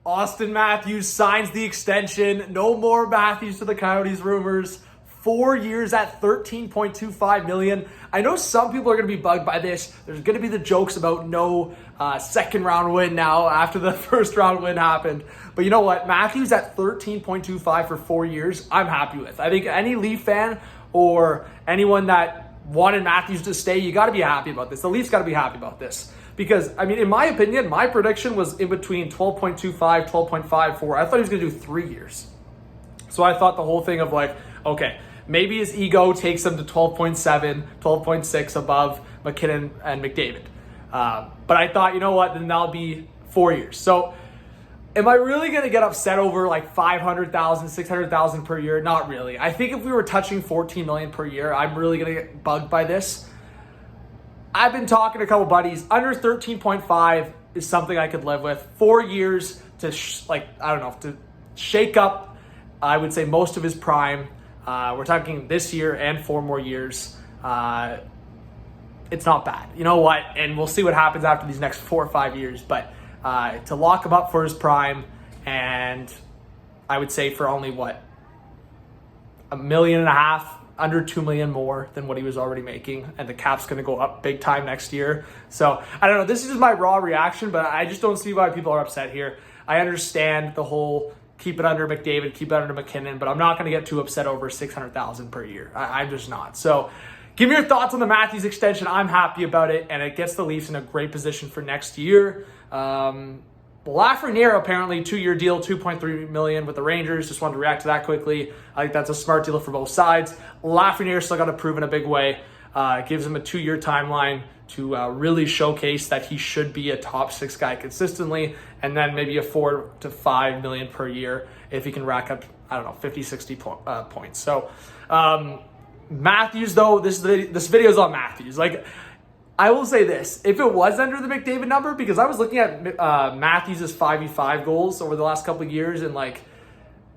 Auston Matthews signs the extension. No more Matthews to the Coyotes rumors. 4 years at $13.25 million. I know some people are going to be bugged by this. There's going to be the jokes about no second round win now after the first round win happened. But you know what? Matthews at $13.25 for 4 years, I'm happy with. I think any Leaf fan or anyone that wanted Matthews to stay, you got to be happy about this. The Leafs got to be happy about this. Because, I mean, in my opinion, my prediction was in between 12.25, 12.54. I thought he was going to do 3 years. So I thought the whole thing of like, okay, maybe his ego takes him to 12.7, 12.6 above McKinnon and McDavid. But I thought, you know what, then that'll be 4 years. So am I really going to get upset over like $500,000, $600,000 per year? Not really. I think if we were touching $14 million per year, I'm really going to get bugged by this. I've been talking to a couple buddies. Under 13.5 is something I could live with. 4 years to to shake up, I would say, most of his prime. We're talking this year and 4 more years. It's not bad. You know what? And we'll see what happens after these next 4 or 5 years. But to lock him up for his prime, and I would say for only what, $1.5 million, under $2 million more than what he was already making, and the cap's going to go up big time next year. So I don't know. This is just my raw reaction, but I just don't see why people are upset here. I understand the whole keep it under McDavid, keep it under McKinnon, but I'm not going to get too upset over $600,000 per year. I'm just not. So give me your thoughts on the Matthews extension. I'm happy about it, and it gets the Leafs in a great position for next year. Lafrenière, apparently 2-year deal, $2.3 million with the Rangers. Just wanted to react to that quickly. I think that's a smart deal for both sides. Lafrenière still got to prove in a big way. Gives him a 2-year timeline to really showcase that he should be a top 6 guy consistently, and then maybe a $4 to $5 million per year if he can rack up, 50, 60 points. So Matthews, though, this video is on Matthews. Like, I will say this, if it was under the McDavid number, because I was looking at Matthews' 5v5 goals over the last couple of years, and like,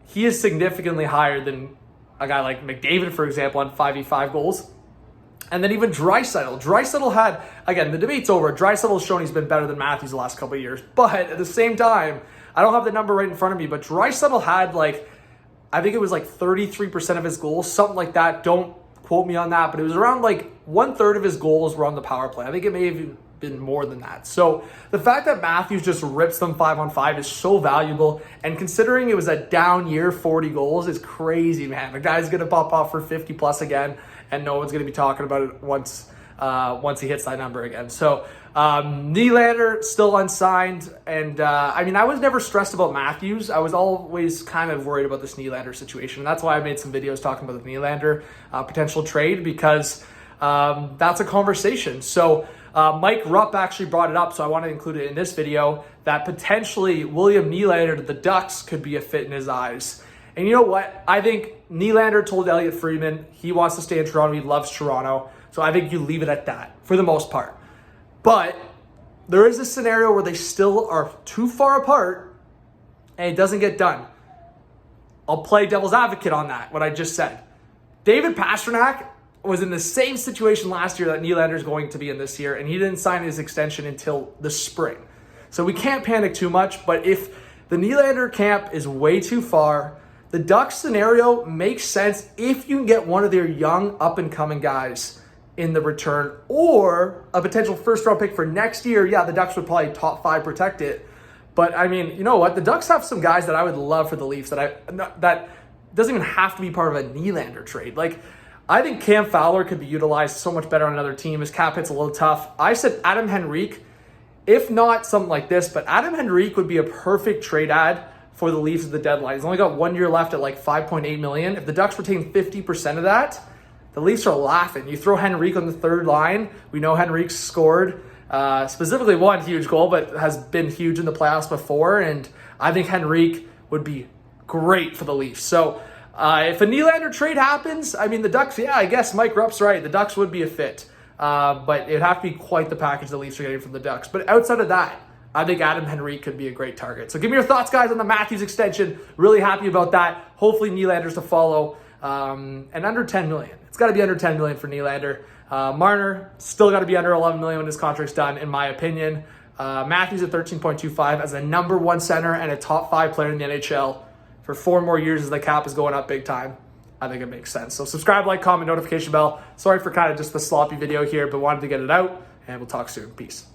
he is significantly higher than a guy like McDavid, for example, on 5v5 goals. And then even Draisaitl had, again, the debate's over. Draisaitl's shown he's been better than Matthews the last couple of years. But at the same time, I don't have the number right in front of me, but Draisaitl had I think it was 33% of his goals, something like that. Don't quote me on that, but it was around 1/3 of his goals were on the power play. I think it may have even been more than that. So the fact that Matthews just rips them 5-on-5 is so valuable. And considering it was a down year, 40 goals is crazy, man. The guy's going to pop off for 50 plus again, and no one's going to be talking about it once he hits that number again. So Nylander still unsigned. And I was never stressed about Matthews. I was always kind of worried about this Nylander situation. And that's why I made some videos talking about the Nylander potential trade, because that's a conversation. So Mike Rupp actually brought it up, so I want to include it in this video, that potentially William Nylander to the Ducks could be a fit in his eyes. And you know what? I think Nylander told Elliot Friedman he wants to stay in Toronto. He loves Toronto. So I think you leave it at that for the most part. But there is a scenario where they still are too far apart and it doesn't get done. I'll play devil's advocate on that, what I just said. David Pastrnak was in the same situation last year that Nylander is going to be in this year, and he didn't sign his extension until the spring. So we can't panic too much, but if the Nylander camp is way too far, the Ducks scenario makes sense if you can get one of their young up-and-coming guys in the return, or a potential first-round pick for next year. Yeah, the Ducks would probably top 5 protect it. But, you know what? The Ducks have some guys that I would love for the Leafs that doesn't even have to be part of a Nylander trade. I think Cam Fowler could be utilized so much better on another team. His cap hit's a little tough. I said Adam Henrique, if not something like this, but Adam Henrique would be a perfect trade ad for the Leafs at the deadline. He's only got 1 year left at $5.8 million. If the Ducks retain 50% of that, the Leafs are laughing. You throw Henrique on the third line. We know Henrique's scored specifically one huge goal, but has been huge in the playoffs before. And I think Henrique would be great for the Leafs. So if a Nylander trade happens, the Ducks, I guess Mike Rupp's right. The Ducks would be a fit. But it'd have to be quite the package the Leafs are getting from the Ducks. But outside of that, I think Adam Henrique could be a great target. So give me your thoughts, guys, on the Matthews extension. Really happy about that. Hopefully Nylander's to follow. And under $10 million. It's got to be under $10 million for Nylander. Marner still got to be under $11 million when his contract's done, in my opinion. Matthews at 13.25 as a number 1 center and a top 5 player in the NHL for 4 more years as the cap is going up big time. I think it makes sense. So subscribe, like, comment, notification bell. Sorry for kind of just the sloppy video here, but wanted to get it out, and we'll talk soon. Peace.